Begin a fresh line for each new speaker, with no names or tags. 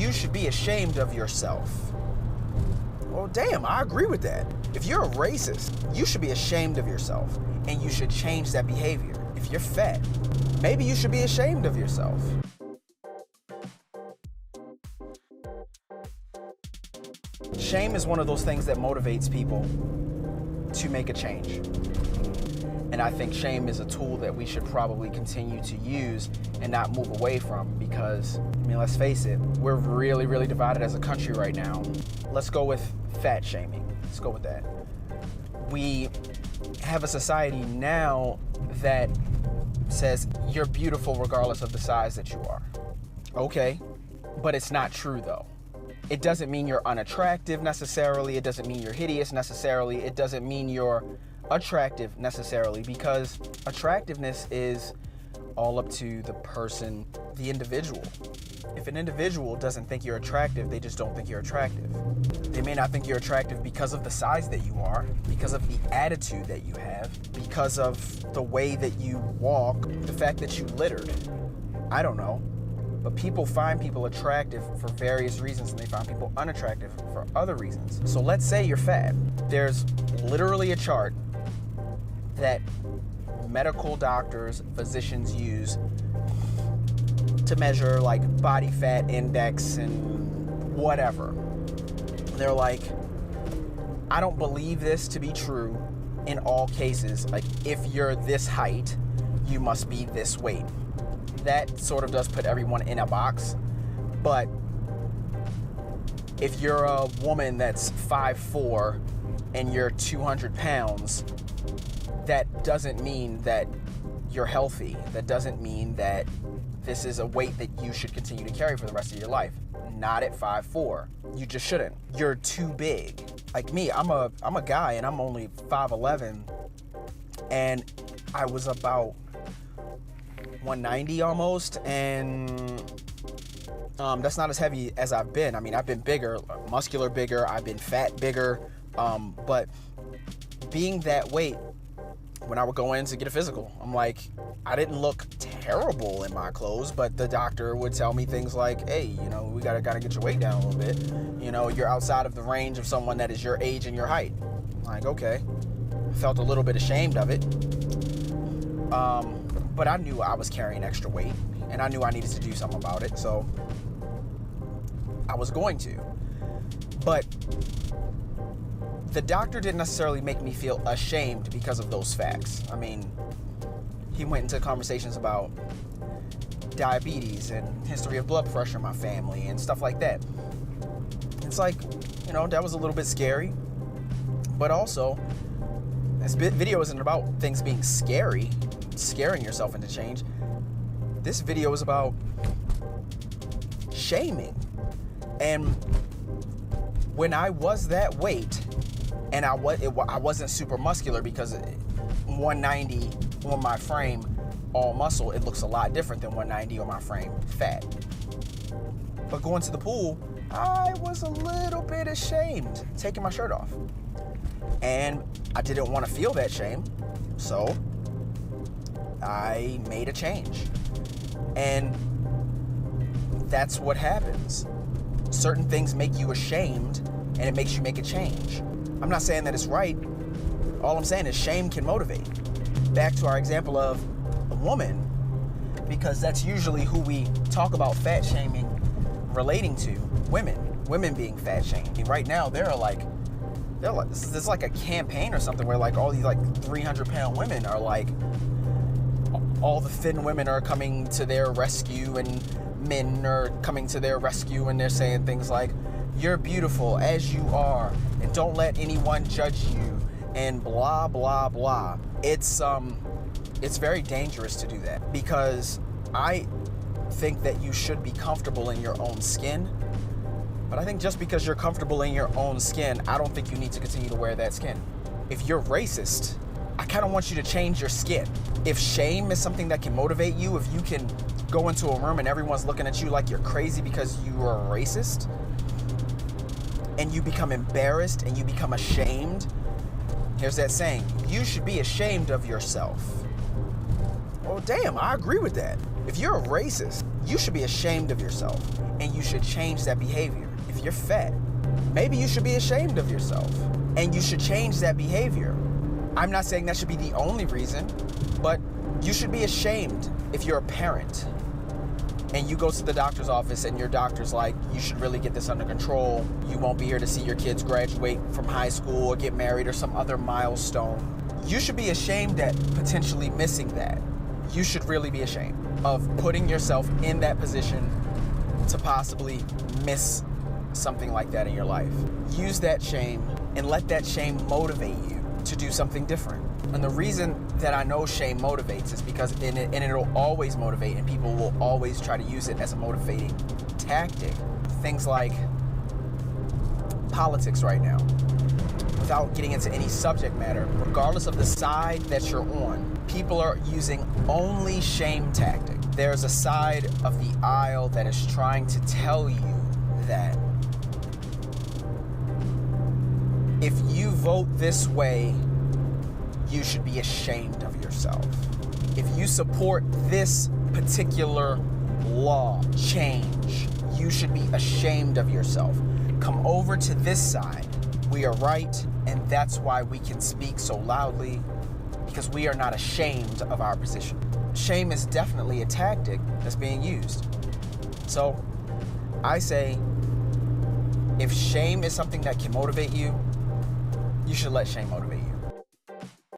you should be ashamed of yourself. Well, damn, I agree with that. If you're a racist, you should be ashamed of yourself, and you should change that behavior. If you're fat, maybe you should be ashamed of yourself. Shame is one of those things that motivates people to make a change. And I think shame is a tool that we should probably continue to use and not move away from, because, I mean, let's face it, we're really, really divided as a country right now. Let's go with fat shaming. Let's go with that. We have a society now that says you're beautiful regardless of the size that you are. Okay, but it's not true though. It doesn't mean you're unattractive necessarily. It doesn't mean you're hideous necessarily. It doesn't mean you're attractive necessarily, because attractiveness is all up to the person, the individual. If an individual doesn't think you're attractive, they just don't think you're attractive. They may not think you're attractive because of the size that you are, because of the attitude that you have, because of the way that you walk, the fact that you littered. I don't know. But people find people attractive for various reasons, and they find people unattractive for other reasons. So let's say you're fat. There's literally a chart that medical doctors, physicians use to measure like body fat index and whatever. They're like, I don't believe this to be true in all cases. Like, if you're this height, you must be this weight. That sort of does put everyone in a box. But if you're a woman that's 5'4" and you're 200 pounds, that doesn't mean that you're healthy. That doesn't mean that this is a weight that you should continue to carry for the rest of your life. Not at 5'4". You just shouldn't. You're too big. Like me, I'm a guy and I'm only 5'11", and I was about 190 almost, and that's not as heavy as I've been. I mean, I've been bigger, muscular bigger, I've been fat bigger, but being that weight, when I would go in to get a physical, I'm like, I didn't look terrible in my clothes, but the doctor would tell me things like, hey, you know, we gotta get your weight down a little bit. You know, you're outside of the range of someone that is your age and your height. I'm like, okay. I felt a little bit ashamed of it. But I knew I was carrying extra weight, and I knew I needed to do something about it, so I was going to. But the doctor didn't necessarily make me feel ashamed because of those facts. I mean, he went into conversations about diabetes and history of blood pressure in my family and stuff like that. It's like, you know, that was a little bit scary, but also, this video isn't about things being scary, scaring yourself into change. This video is about shaming. And when I was that weight, and I wasn't super muscular, because 190 on my frame, all muscle, it looks a lot different than 190 on my frame, fat. But going to the pool, I was a little bit ashamed taking my shirt off. And I didn't want to feel that shame, so I made a change. And that's what happens. Certain things make you ashamed, and it makes you make a change. I'm not saying that it's right. All I'm saying is shame can motivate. Back to our example of a woman, because that's usually who we talk about fat shaming relating to, women being fat shamed. Right now, there's like a campaign or something where like all these like 300-pound women are like, all the thin women are coming to their rescue, and men are coming to their rescue, and they're saying things like, you're beautiful as you are, and don't let anyone judge you, and blah, blah, blah. It's very dangerous to do that, because I think that you should be comfortable in your own skin. But I think just because you're comfortable in your own skin, I don't think you need to continue to wear that skin. If you're racist, I kind of want you to change your skin. If shame is something that can motivate you, if you can go into a room and everyone's looking at you like you're crazy because you are a racist, and you become embarrassed and you become ashamed, here's that saying, you should be ashamed of yourself. Well, damn, I agree with that. If you're a racist, you should be ashamed of yourself and you should change that behavior. If you're fat, maybe you should be ashamed of yourself and you should change that behavior. I'm not saying that should be the only reason, but you should be ashamed if you're a parent and you go to the doctor's office and your doctor's like, you should really get this under control. You won't be here to see your kids graduate from high school or get married or some other milestone. You should be ashamed at potentially missing that. You should really be ashamed of putting yourself in that position to possibly miss something like that in your life. Use that shame and let that shame motivate you to do something different. And the reason that I know shame motivates is because it'll always motivate, and people will always try to use it as a motivating tactic. Things like politics right now, without getting into any subject matter, regardless of the side that you're on, people are using only shame tactic. There's a side of the aisle that is trying to tell you that if you vote this way, you should be ashamed of yourself. If you support this particular law change, you should be ashamed of yourself. Come over to this side. We are right, and that's why we can speak so loudly, because we are not ashamed of our position. Shame is definitely a tactic that's being used. So I say, if shame is something that can motivate you, you should let shame motivate you.